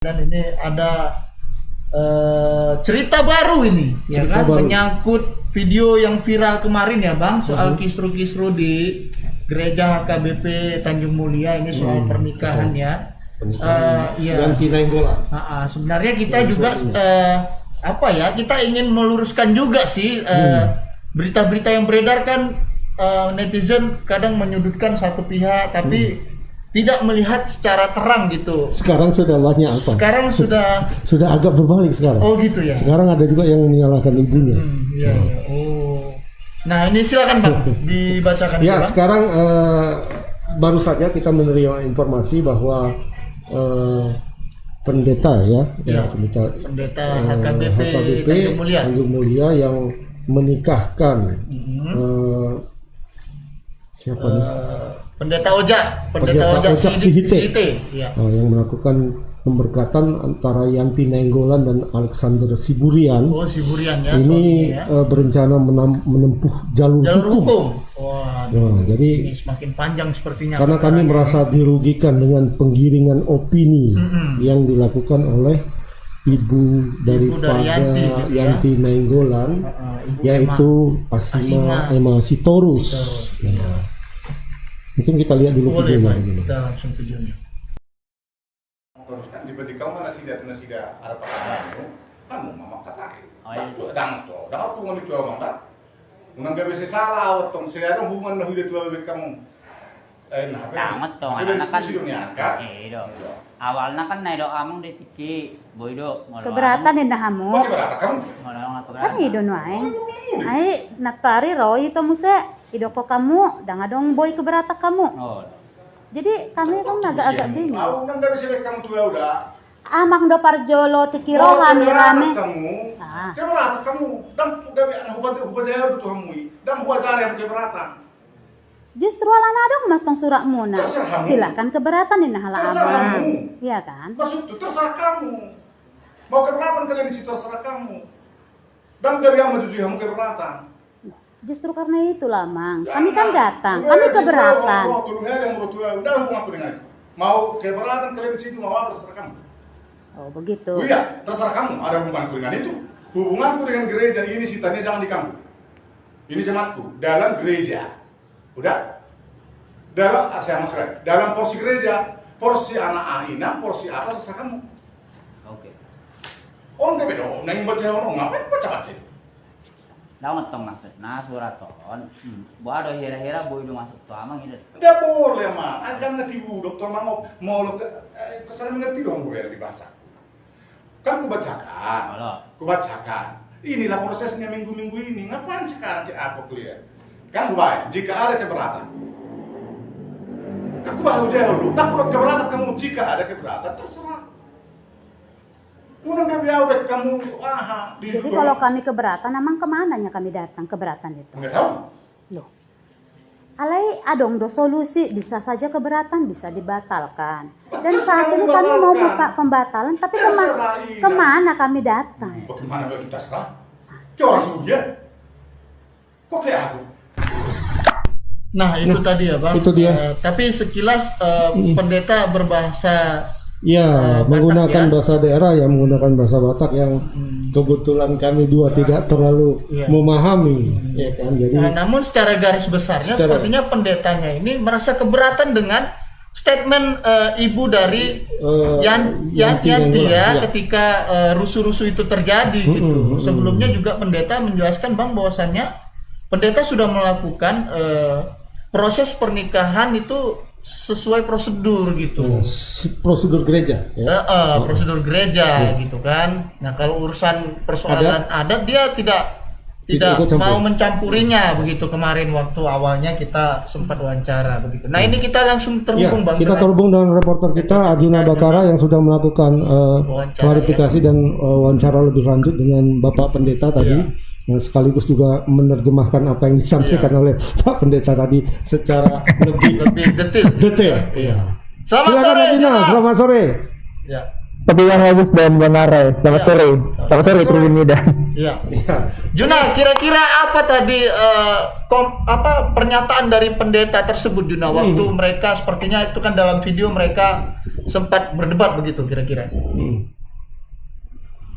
Dan ini ada cerita baru ini, ya kan, baru. Menyangkut video yang viral kemarin ya Bang, soal kisru-kisru di gereja HKBP Tanjung Mulia ini soal pernikahan ya. Yang Tinenggolan. Sebenarnya kita juga kita ingin meluruskan juga sih berita-berita yang beredar kan, netizen kadang menyudutkan satu pihak tapi tidak melihat secara terang gitu. Sekarang sudah lahnya apa? Sekarang sudah agak berbalik sekarang. Oh gitu ya. Sekarang ada juga yang menyalahkan ibunya. Iya. Oh. Nah ini silakan Bang dibacakan. Ya sekarang baru saja kita menerima informasi bahwa pendeta pendeta HKBP Tanjung Mulia yang menikahkan siapa nih? Pendeta Oja Sihite. Ya. Yang melakukan pemberkatan antara Yanti Nainggolan dan Alexander Siburian. Oh, Siburian ya. Ini berencana menempuh jalur hukum. Wah, jadi ini semakin panjang sepertinya. Karena kami merasa dirugikan dengan penggiringan opini yang dilakukan oleh ibu daripada Yanti Nainggolan, yaitu Asima Emma Sitorus. Mungkin kita lihat dulu videonya. Kita langsung videonya. Kan dibanding kau mana sida ada pakai kamu mama kata dang tuh nggak dijual bang dah unang gak bisa salah otong saya dong hubungan dah hidup tua kamu tamat dong anak kan awalnya kan naik doa among di tiki boydo keberatan ya kamu kan hidup nuai ai naktari roy itu muse idoko kamu dong boy keberatan kamu. Jadi kami kan agak-agak bingung. Aku kan gak bisa lihat kamu tuh ya udah. Amang do parjolo tikiro rame-rame. Kamu, keberatan kamu. Dan gak bisa hubah saya betul kamu. Dan buat saya yang keberatan. Justru alana dong matong suratmu nah. Silakan keberatan ini hala amang. Iya kan? Maksud itu terserah kamu. Mau keberatan kalian di situ terserah kamu. Dan gak bisa menuju kamu keberatan. Justru karena itulah Mang, kami kan datang, kami keberatan. Udah hubung aku dengan itu. Mau keberatan kalian di situ, mau apa terserah kamu. Oh begitu. Oh iya, terserah kamu. Ada hubunganku dengan itu. Hubunganku dengan gereja ini sitanya jangan di kamu. Ini jemaatku dalam gereja. Udah. Dalam porsi gereja, porsi anak Aina, porsi apa terserah kamu. Oke. Nggak beda. Neng baca orang ngapain baca. Dapat tong maksud, suraton. Baru hira-hira boy do masuk tuh amang ini. Tidak boleh Mang, agak ngerti bu, dokter Mang mau lo kesana mengerti dong gue di bahasa. Kan kubacakan. Inilah prosesnya minggu-minggu ini. Ngapain sekarang aku kuliah? Kan baik, jika ada keberatan. Aku baru jauh. Tak perlu keberatan kamu jika ada keberatan terserah. Kamu jadi kalau kami keberatan, emang kemananya kami datang keberatan itu? Nggak tahu. Loh, alai adong do solusi, bisa saja keberatan, bisa dibatalkan. Dan saat ini kami mau buka pembatalan, tapi kemana kami datang? Bagaimana kita serah? Kayak orang suruh ya? Kok kayak aku? Nah itu tadi ya Bang. Itu dia. Tapi sekilas pendeta berbahasa menggunakan Batak, bahasa daerah yang menggunakan bahasa Batak yang kebetulan kami dua tidak terlalu memahami, ya kan. Jadi, namun secara garis besarnya sepertinya pendetanya ini merasa keberatan dengan statement ibu dari Yanti ya ketika rusuh-rusuh itu terjadi gitu. Sebelumnya juga pendeta menjelaskan Bang bahwasannya pendeta sudah melakukan proses pernikahan itu sesuai prosedur gitu. Prosedur gereja prosedur gereja gitu kan. Nah kalau urusan persoalan adat dia tidak mau mencampurinya begitu. Kemarin waktu awalnya kita sempat wawancara begitu. Nah ini kita langsung terhubung Bang. Kita terhubung dengan reporter kita Arjuna Bakara yang sudah melakukan klarifikasi dan wawancara lebih lanjut dengan Bapak Pendeta tadi. Yang sekaligus juga menerjemahkan apa yang disampaikan oleh Pak Pendeta tadi secara lebih detail. Iya. Silakan Arjuna, selamat sore. Ya. Tapi yang bagus dan benar. Selamat sore. Selamat sore Trinida. Iya. Juna, kira-kira apa tadi pernyataan dari pendeta tersebut Juna waktu mereka sepertinya itu kan dalam video mereka sempat berdebat begitu kira-kira.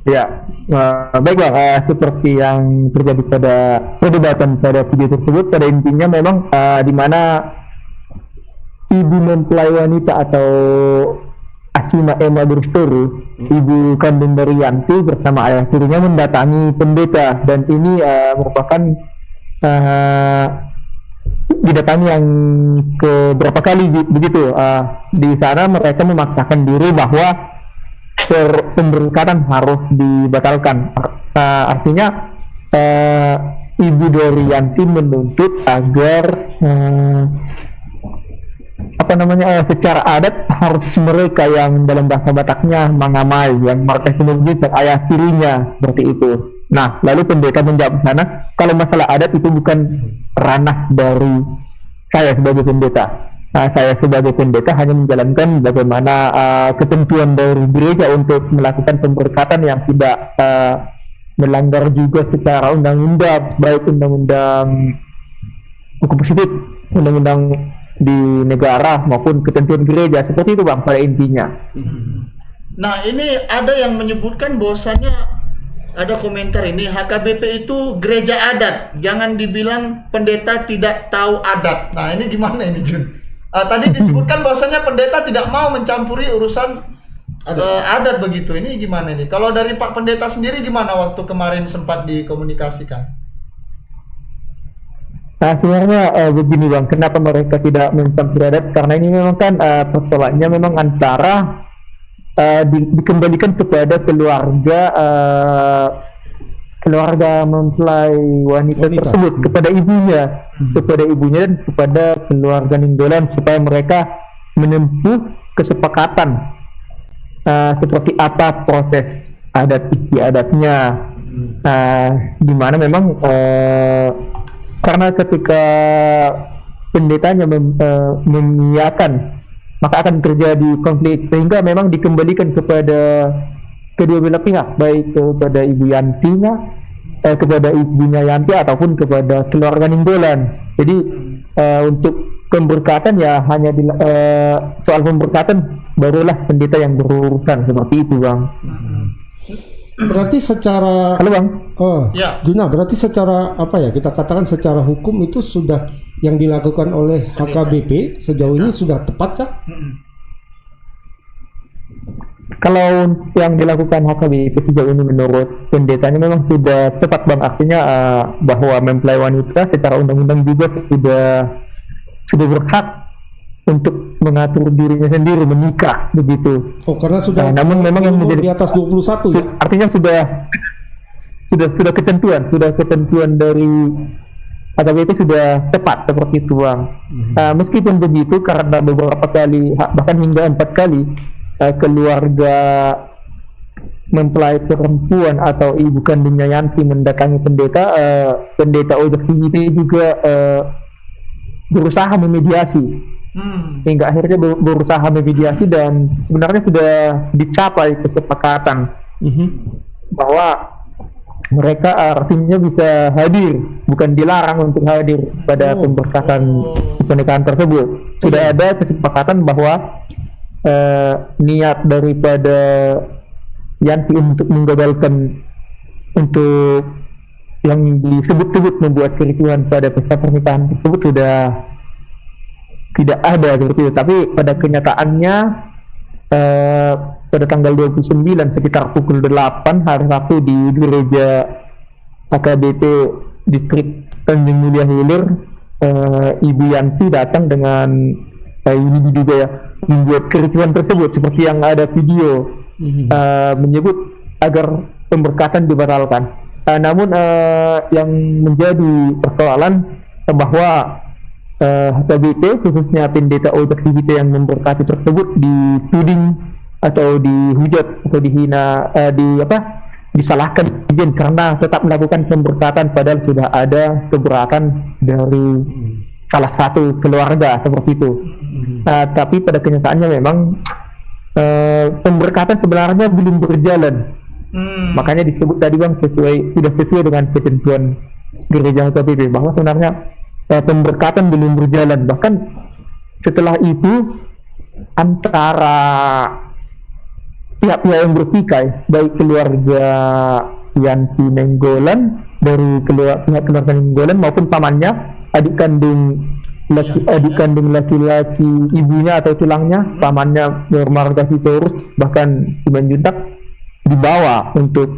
Ya, baik Bang, seperti yang terjadi pada perdebatan pada video tersebut, pada intinya memang di mana ibu mempelai wanita atau Asima Emma Berstory, ibu kandung dari Yanti bersama ayah tirinya mendatangi pendeta, dan ini merupakan didatangi yang keberapa kali begitu. Di sana mereka memaksakan diri bahwa pemberkatan harus dibatalkan. Artinya ibu dari Yanti menuntut agar secara adat harus mereka yang dalam bahasa Bataknya mengamai, yang mereka sebut ayah tirinya, seperti itu. Nah, lalu pendeta menjawab sana, kalau masalah adat itu bukan ranah dari saya sebagai pendeta. Saya sebagai pendeta hanya menjalankan bagaimana ketentuan dari gereja untuk melakukan pemberkatan yang tidak melanggar juga secara undang-undang, baik undang-undang hukum positif, undang-undang di negara maupun ketentuan gereja, seperti itu Bang pada intinya. Nah, ini ada yang menyebutkan bahwasannya ada komentar ini HKBP itu gereja adat, jangan dibilang pendeta tidak tahu adat. Nah, ini gimana ini Jun? Tadi disebutkan bahwasannya pendeta tidak mau mencampuri urusan adat begitu. Ini gimana ini? Kalau dari Pak Pendeta sendiri gimana waktu kemarin sempat dikomunikasikan? Nah, sebenarnya begini Bang, kenapa mereka tidak mencampuri adat? Karena ini memang kan persoalannya memang antara dikembalikan kepada keluarga mempelai wanita tersebut, kepada ibunya dan kepada keluarga ninggolan, supaya mereka menempuh kesepakatan seperti apa proses adat istiadatnya, di mana memang karena ketika pendetanya mengiyakan, maka akan terjadi konflik, sehingga memang dikembalikan kepada kedua belah pihak, baik kepada ibu Yantinya, kepada ibunya Yanti ataupun kepada keluarga ninggolan. Jadi untuk pemberkatan ya hanya soal pemberkatan barulah pendeta yang berurusan, seperti itu Bang. Berarti secara Halo Bang. Ya. Juna, berarti secara kita katakan secara hukum itu sudah yang dilakukan oleh HKBP sejauh ini sudah tepatkah? Kalau yang dilakukan HKBP sejauh ini menurut pendetanya memang sudah tepat Bang, artinya bahwa mempelai wanita secara undang-undang juga sudah berhak untuk mengatur dirinya sendiri menikah begitu. Oh, karena sudah namun memang yang menjadi di atas 21 ya. Artinya sudah ketentuan dari HKBP sudah tepat seperti itu Bang. Meskipun begitu, karena beberapa kali bahkan hingga 4 kali keluarga mempelai perempuan atau ibu kandungnya Yanti mendatangi pendeta Ojek CGT juga berusaha memediasi, hingga akhirnya berusaha memediasi, dan sebenarnya sudah dicapai kesepakatan bahwa mereka artinya bisa hadir, bukan dilarang untuk hadir pada pemberkatan pernikahan tersebut. Sudah ada kesepakatan bahwa niat daripada Yanti untuk menggagalkan untuk yang disebut-sebut membuat kericuhan pada pesta pernikahan tersebut sudah tidak ada seperti itu. Tapi pada kenyataannya pada tanggal 29 sekitar pukul 8 hari Sabtu di gereja HKBP distrik Tanjung Mulia Hilir, Ibu Yanti datang dengan ini juga ya, membuat kericuhan tersebut seperti yang ada video, menyebut agar pemberkatan dibatalkan. Namun yang menjadi persoalan bahwa HKBP khususnya pendeta Ojek CGT yang memberkati tersebut dituding atau dihujat atau dihina, disalahkan karena tetap melakukan pemberkatan padahal sudah ada keberatan dari salah satu keluarga seperti itu. Tapi pada kenyataannya memang pemberkatan sebenarnya belum berjalan. Makanya disebut tadi Bang sudah sesuai dengan ketentuan gereja HKBP bahwa sebenarnya pemberkatan belum berjalan. Bahkan setelah itu antara pihak-pihak yang bertikai, baik keluarga Yanti Nainggolan dari pihak keluarga Nainggolan maupun pamannya, adik kandung laki-laki ibunya atau tulangnya, pamannya bermarga Sitorus, bahkan Simanjuntak, dibawa untuk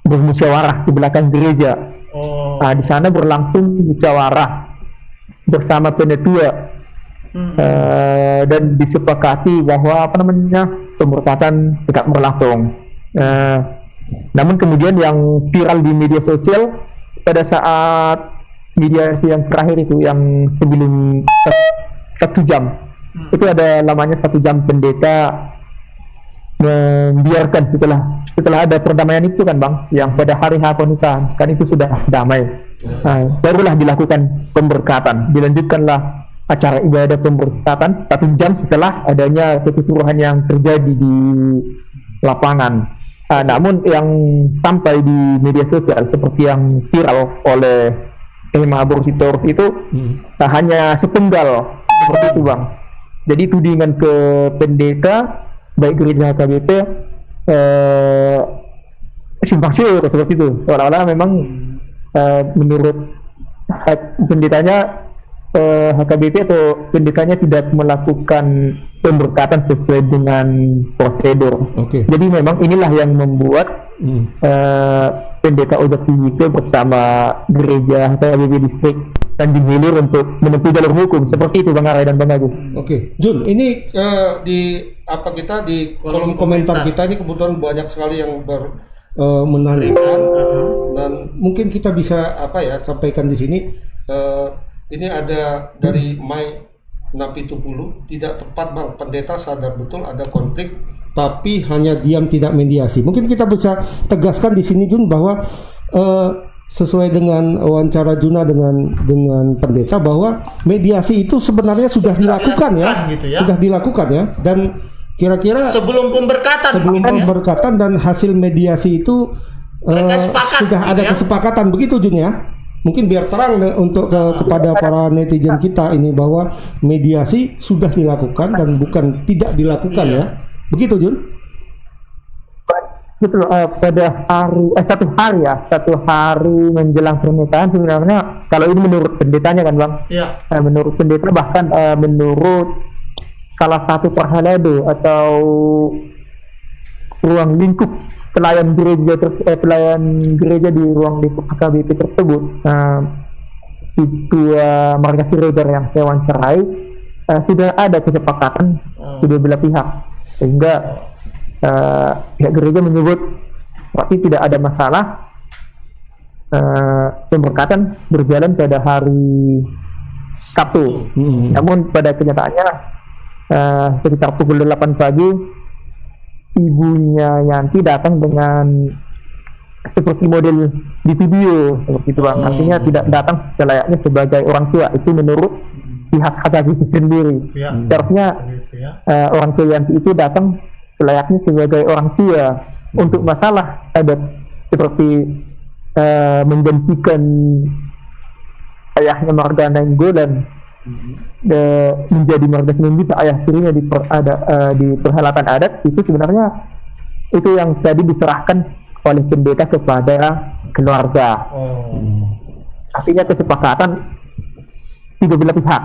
bermusyawarah di belakang gereja. Nah, di sana berlangsung musyawarah bersama penetua dan disepakati bahwa pemberkatan tetap berlangsung. Namun kemudian yang viral di media sosial pada saat mediasi yang terakhir itu, yang sebelum 1 jam, itu ada lamanya 1 jam pendeta membiarkan setelah ada perdamaian itu kan Bang, yang pada hari H pernikahan kan itu sudah damai. Barulah dilakukan pemberkatan, dilanjutkanlah acara ibadah pemberkatan 1 jam setelah adanya kekeseluruhan yang terjadi di lapangan. Namun yang sampai di media sosial seperti yang viral oleh Mahabur Sitorus itu hanya sepenggal seperti itu Bang. Jadi tudingan ke pendeta baik gereja HKBP simpang siur seperti itu, seolah-olah memang menurut pendetanya HKBP atau pendetanya tidak melakukan pemberkatan sesuai dengan prosedur. Jadi memang inilah yang membuat pendeta Ojek Timike bersama gereja HKBP distrik Tanjung Hilir untuk menempuh jalur hukum seperti itu Bang Arai dan Bang Agus. Jun, ini di kolom komentar kita ini kebetulan banyak sekali yang menanyakan dan mungkin kita bisa sampaikan di sini. Ini ada dari Mai Napi Tupulu, tidak tepat Bang, pendeta sadar betul ada konflik tapi hanya diam tidak mediasi. Mungkin kita bisa tegaskan di sini Jun bahwa sesuai dengan wawancara Juna dengan pendeta bahwa mediasi itu sebenarnya sudah dilakukan ya, sudah dilakukan ya, dan kira-kira sebelum pemberkatan dan hasil mediasi itu sudah ada kesepakatan begitu Jun ya. Mungkin biar terang untuk kepada para netizen kita ini bahwa mediasi sudah dilakukan dan bukan tidak dilakukan ya. Begitu Jun? Betul, pada satu hari menjelang pernikahan sebenarnya, kalau ini menurut pendetanya kan Bang, menurut pendeta bahkan menurut salah satu perhalado atau ruang lingkup pelayan gereja di ruang lingkup HKBP tersebut, itu marga Siregar yang saya wawancarai, sudah ada kesepakatan kedua belah pihak, sehingga pihak gereja menyebut berarti tidak ada masalah. Pemberkatan berjalan pada hari Sabtu. Namun pada kenyataannya sekitar pukul 8 pagi ibunya Yanti datang dengan seperti model di video seperti itu Bang. Artinya tidak datang selayaknya sebagai orang tua, itu menurut pihak HKBP sendiri. Seharusnya orang tua Yanti itu datang selayaknya sebagai orang tua untuk masalah adat seperti menggantikan ayahnya marga Nainggolan menjadi marga Simanjuntak, ayah tirinya di perhelatan adat. Itu sebenarnya itu yang tadi diserahkan oleh pendeta kepada keluarga. Artinya kesepakatan tiga belah pihak,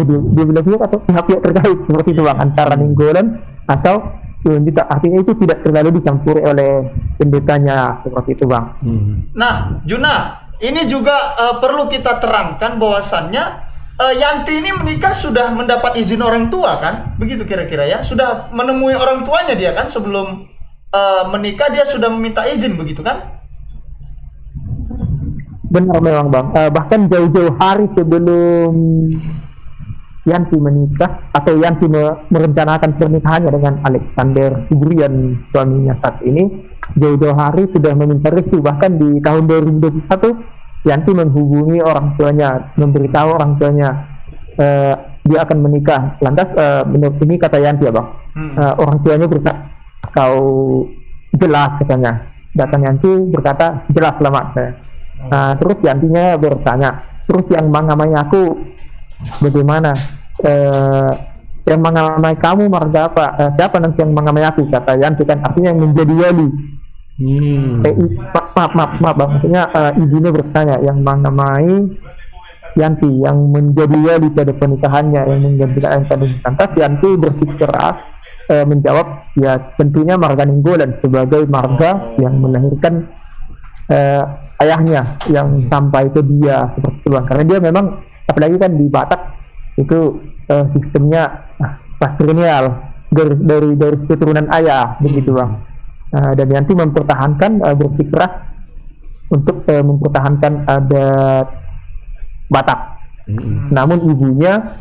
dua belah pihak atau pihak-pihak terkait seperti itu Bang, antara Nainggolan atau Simanjuntak. Artinya itu tidak terlalu dicampuri oleh pendetanya seperti itu Bang. Nah Juna, ini juga perlu kita terangkan bahwasannya Yanti ini menikah sudah mendapat izin orang tua kan? Begitu kira-kira ya? Sudah menemui orang tuanya dia kan? Sebelum menikah dia sudah meminta izin begitu kan? Benar memang Bang. Bahkan jauh-jauh hari sebelum Yanti menikah atau Yanti merencanakan pernikahannya dengan Alexander Siburian, suaminya saat ini, jauh-jauh hari sudah meminta restu. Bahkan di tahun 2021 Yanti menghubungi orang tuanya, memberitahu orang tuanya dia akan menikah. Lantas menurut ini kata Yanti ya Bang, orang tuanya berkata, kau jelas katanya. Datang Yanti berkata, jelas selamat saya. Terus Yantinya bertanya, terus yang namanya aku bagaimana? yang mengamai kamu marga apa? Siapa nanti yang mengamai aku? Kata Yanti kan, artinya yang menjadi wali. Maaf bang, maksudnya ibunya bertanya yang menamai Yanti yang menjadi wali pada pernikahannya yang menggantikan ayah kandung. Lantas Yanti bersikeras keras menjawab ya tentunya marga Nenggolan sebagai marga yang melahirkan ayahnya yang sampai ke dia seperti itu bang. Karena dia memang apalagi kan di Batak itu sistemnya patrilineal dari keturunan ayah begitu bang. Dan Yanti mempertahankan bersikeras untuk mempertahankan adat Batak. Namun ibunya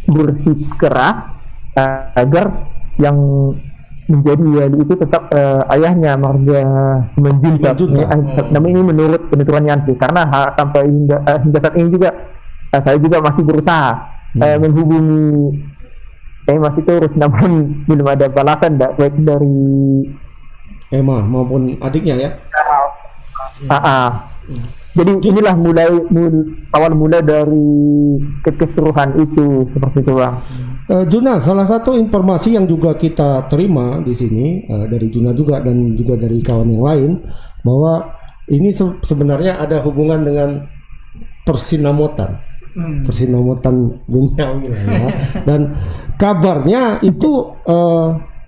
bersikeras agar yang menjadi wali itu tetap ayahnya marga Simanjuntak. Namun ini menurut penuturan Yanti karena sampai hingga saat ini juga saya juga masih berusaha menghubungi masih terus, namun belum ada balasan baik dari Emma maupun adiknya ya. Jadi inilah awal mula dari kekeseruhan itu seperti itu bang. Juna, salah satu informasi yang juga kita terima di sini dari Juna juga dan juga dari kawan yang lain bahwa ini sebenarnya ada hubungan dengan persinamotan. Persinamotan duniawi ya. Dan kabarnya itu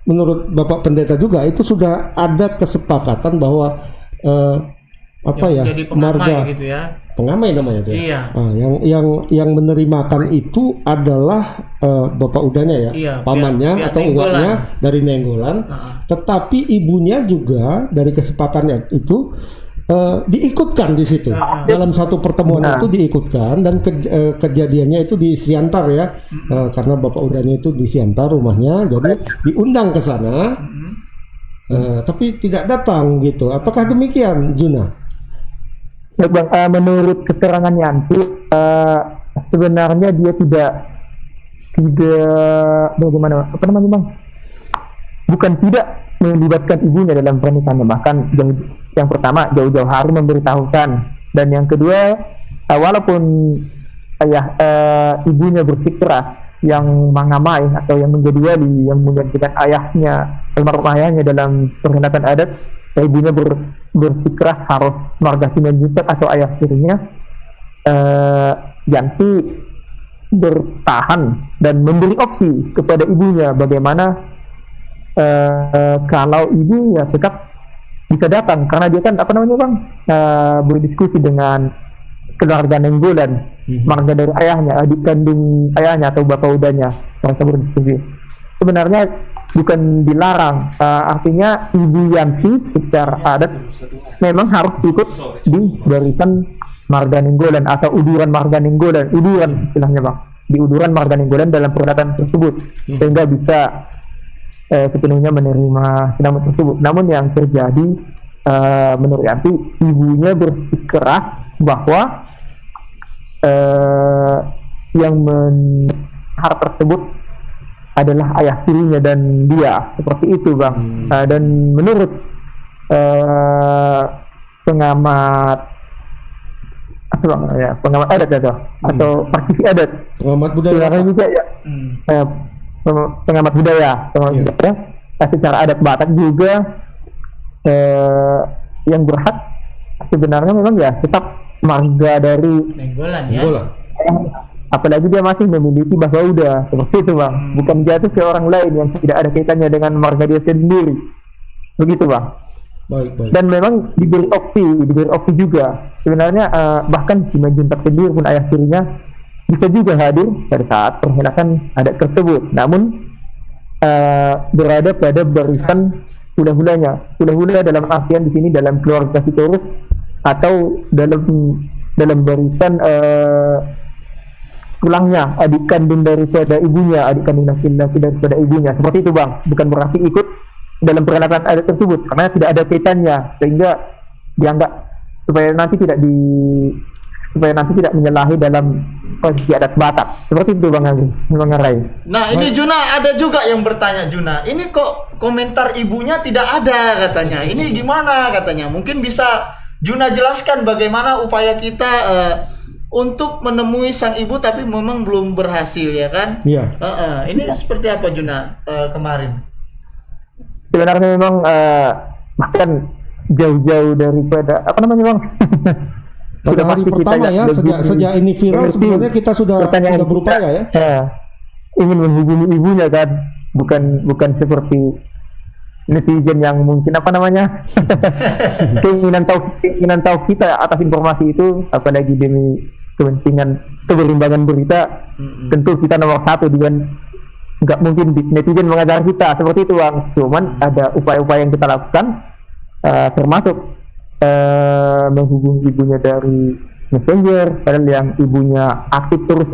menurut Bapak Pendeta juga itu sudah ada kesepakatan bahwa marga gitu ya. Pengamai namanya itu. Iya. Yang menerimakan itu adalah bapak udahnya ya, iya, pamannya pihak atau uaknya dari Nenggolan. Tetapi ibunya juga dari kesepakatan itu diikutkan di situ. Dalam satu pertemuan itu diikutkan dan kejadiannya itu di Siantar ya, karena bapak udahnya itu di Siantar rumahnya, jadi diundang ke sana. Tapi tidak datang gitu. Apakah demikian, Juna? Bang, menurut keterangan Yanti sebenarnya dia tidak bagaimana bang? Bukan tidak melibatkan ibunya dalam pernikahannya, bahkan yang pertama jauh-jauh hari memberitahukan, dan yang kedua walaupun ibunya bersikeras yang mengamai atau yang menjadi wali yang menggantikan ayahnya almarhum ayahnya dalam perkhidmatan adat, ibunya bersikeras harus marga Simanjuntak atau ayah tirinya. Yanti bertahan dan memberi opsi kepada ibunya bagaimana kalau ibu ya tetap bisa datang, karena dia kan berdiskusi dengan keluarga Nenggolan, marga dari ayahnya, adik kandung ayahnya atau bapak udahnya, mereka berdiskusi. Sebenarnya bukan dilarang, artinya ibu Yanti secara adat memang harus ikut di barisan marga Nenggolan atau uduran marga Nenggolan, uduran istilahnya bang, di uduran marga Nenggolan dalam peradaban tersebut, sehingga bisa sepenuhnya menerima sinamut tersebut. Namun yang terjadi menurut Yanti, ibunya bersikeras bahwa yang menahar tersebut adalah ayah tirinya dan dia, seperti itu bang. Dan menurut pengamat adat atau praktisi adat, pengamat budaya juga ya, pengamat budaya, secara adat Batak juga yang berhak sebenarnya memang ya tetap marga dari Nenggolan ya. Apalagi dia masih memiliki bahasa udah seperti itu bang, bukan jatuh ke orang lain yang tidak ada kaitannya dengan marga dia sendiri, begitu bang. Baik. Dan memang diberi opsi juga sebenarnya, bahkan Simanjuntak sendiri pun ayah tirinya bisa juga hadir pada saat perhelatan adat tersebut, namun berada pada barisan hula-hulanya. Hula-hula dalam artian di sini dalam keluarga Sitorus atau dalam barisan tulangnya, adik kandung daripada ibunya, adik kandung laki-laki daripada ibunya, seperti itu bang. Bukan berarti ikut dalam perhelatan adat tersebut karena tidak ada kaitannya, sehingga dianggap supaya nanti tidak menyalahi dalam posisi adat Batak, seperti itu bang Rai. Nah ini Juna ada juga yang bertanya, Juna ini kok komentar ibunya tidak ada katanya, ini gimana katanya, mungkin bisa Juna jelaskan bagaimana upaya kita untuk menemui sang ibu tapi memang belum berhasil ya kan? Iya. Ini seperti apa Juna kemarin? Sebenarnya memang bahkan jauh-jauh daripada apa namanya bang? Pada hari pertama ya, sejak ini viral sebenarnya kita sudah berupaya ya. Ingin menghubungi ibunya kan, bukan seperti netizen yang mungkin apa namanya keinginan tahu kita atas informasi itu, apalagi demi keberimbangan berita. Tentu kita nomor satu, dengan nggak mungkin netizen mengajar kita seperti itu bang. Cuman ada upaya-upaya yang kita lakukan, termasuk menghubungi ibunya dari Messenger, padahal yang ibunya aktif terus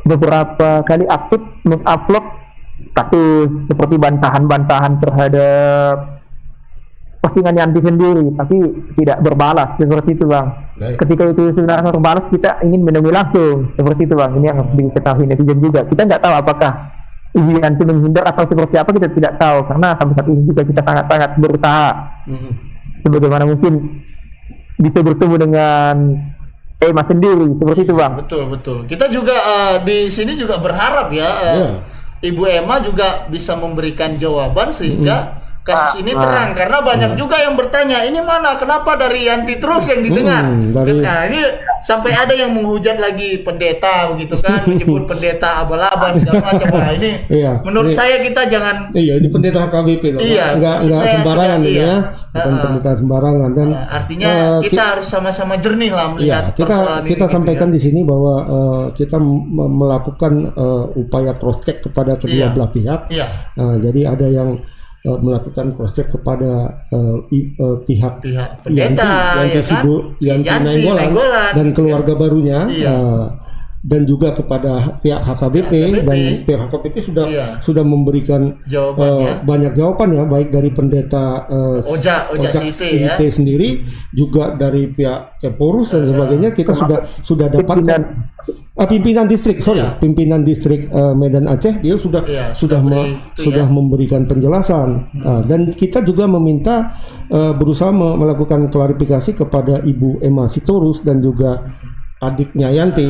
beberapa kali aktif mengupload status seperti bantahan-bantahan terhadap postingan Yanti sendiri, tapi tidak berbalas seperti itu bang. Ketika itu sebenarnya berbalas, kita ingin menemui langsung seperti itu bang. Ini yang harus diketahui netizen juga. Kita nggak tahu apakah Ibu Yanti menghindar atau seperti apa, kita tidak tahu, karena sampai saat ini juga kita sangat-sangat berusaha sebagaimana mungkin bisa bertemu dengan Emma sendiri seperti itu bang. Betul. Kita juga di sini juga berharap ya Ibu Emma juga bisa memberikan jawaban sehingga kasus ini terang, karena banyak juga yang bertanya, ini mana, kenapa dari Yanti terus yang didengar? Nah ini sampai ada yang menghujat lagi pendeta begitu kan, menyebut pendeta abal-abal segala macam. Nah ini menurut saya kita jangan. Ini pendeta HKBP loh. Nggak sembarangan ya, bukan pendeta sembarangan. Dan artinya kita harus sama-sama jernih lah melihat persoalan ini. Kita sampaikan di sini bahwa kita melakukan upaya cross check kepada kedua belah pihak. Jadi ada yang melakukan cross check kepada pihak Yanti Nainggolan dan keluarga barunya, dan juga kepada pihak HKBP. Dan pihak HKBP sudah memberikan banyak jawaban ya, baik dari pendeta Ojak Site sendiri, juga dari pihak Eporus dan sebagainya. Kita sudah dapatkan pimpinan distrik Medan Aceh, dia sudah memberikan penjelasan. Dan kita juga meminta berusaha melakukan klarifikasi kepada Ibu Emma Sitorus dan juga adiknya Yanti,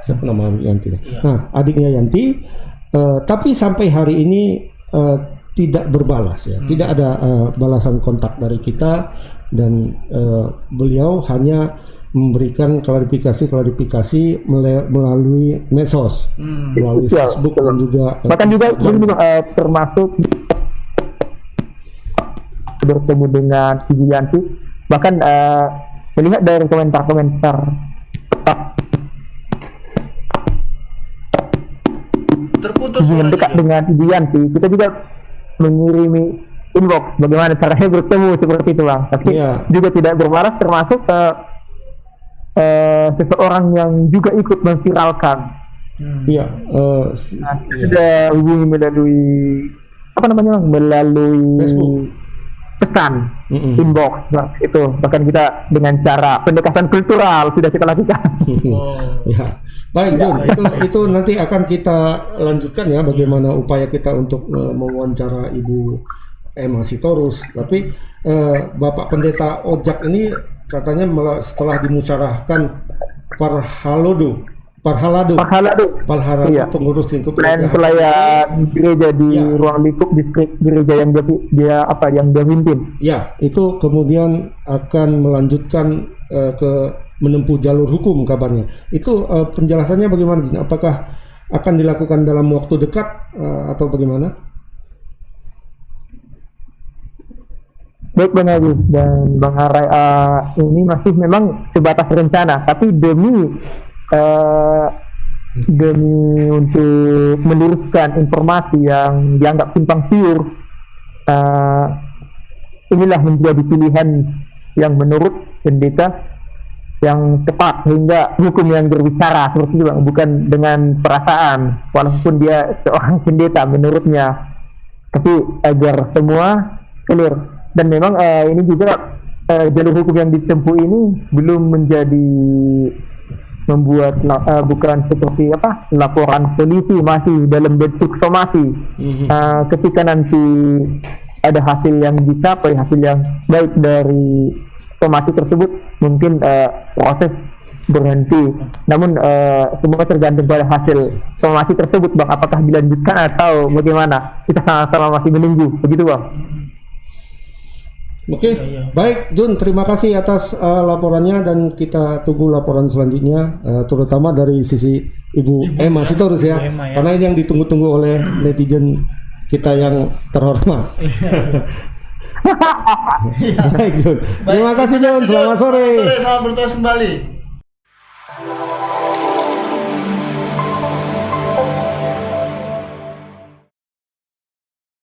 siapa nama Yanti? Nah, adiknya Yanti, tapi sampai hari ini tidak berbalas ya, tidak ada balasan kontak dari kita, dan beliau hanya memberikan klarifikasi melalui medsos, melalui Facebook dan juga bahkan juga termasuk bertemu dengan Ibu Yanti, bahkan melihat dari komentar-komentar terputus dekat dengan Ibu Yanti, kita juga mengirimi inbox bagaimana caranya bertemu seperti itu bang, tapi juga tidak berbalas, termasuk seseorang yang juga ikut memviralkan. Sudah hubungi melalui apa namanya bang, melalui Facebook, pesan inbox itu, bahkan kita dengan cara pendekatan kultural sudah kita lakukan. Baik Jun, itu nanti akan kita lanjutkan ya, bagaimana upaya kita untuk mewawancara Ibu Emma Sitorus. Tapi Bapak Pendeta Ojak ini katanya setelah dimusyawarahkan Parhalado pengurus lingkup dan pelayan gereja di ruang lingkup distrik gereja yang dia pimpin. Ya, itu kemudian akan melanjutkan ke menempuh jalur hukum kabarnya. Itu penjelasannya bagaimana? Apakah akan dilakukan dalam waktu dekat atau bagaimana? Baik Bang Agus dan Bang Arai, ini masih memang sebatas rencana, tapi demi untuk meluruskan informasi yang dianggap simpang siur, inilah menjadi pilihan yang menurut pendeta yang tepat, sehingga hukum yang berbicara seperti itu, bukan dengan perasaan, walaupun dia seorang pendeta menurutnya, tapi agar semua clear. Dan memang ini juga jalur hukum yang ditempuh ini belum menjadi membuat bukan seperti laporan polisi, masih dalam bentuk somasi. Ketika nanti ada hasil yang dicapai, hasil yang baik dari somasi tersebut, mungkin proses berhenti. Namun semua tergantung pada hasil somasi tersebut, Bang. Apakah dilanjutkan atau bagaimana? Kita sama-sama masih menunggu, begitu, Bang. Oke, baik Jun, terima kasih atas laporannya dan kita tunggu laporan selanjutnya, terutama dari sisi Ibu Emma Sitorus ya, karena ini yang ditunggu-tunggu oleh netizen kita yang terhormat. Baik Jun, terima kasih Jun, selamat sore. Selamat bertugas kembali.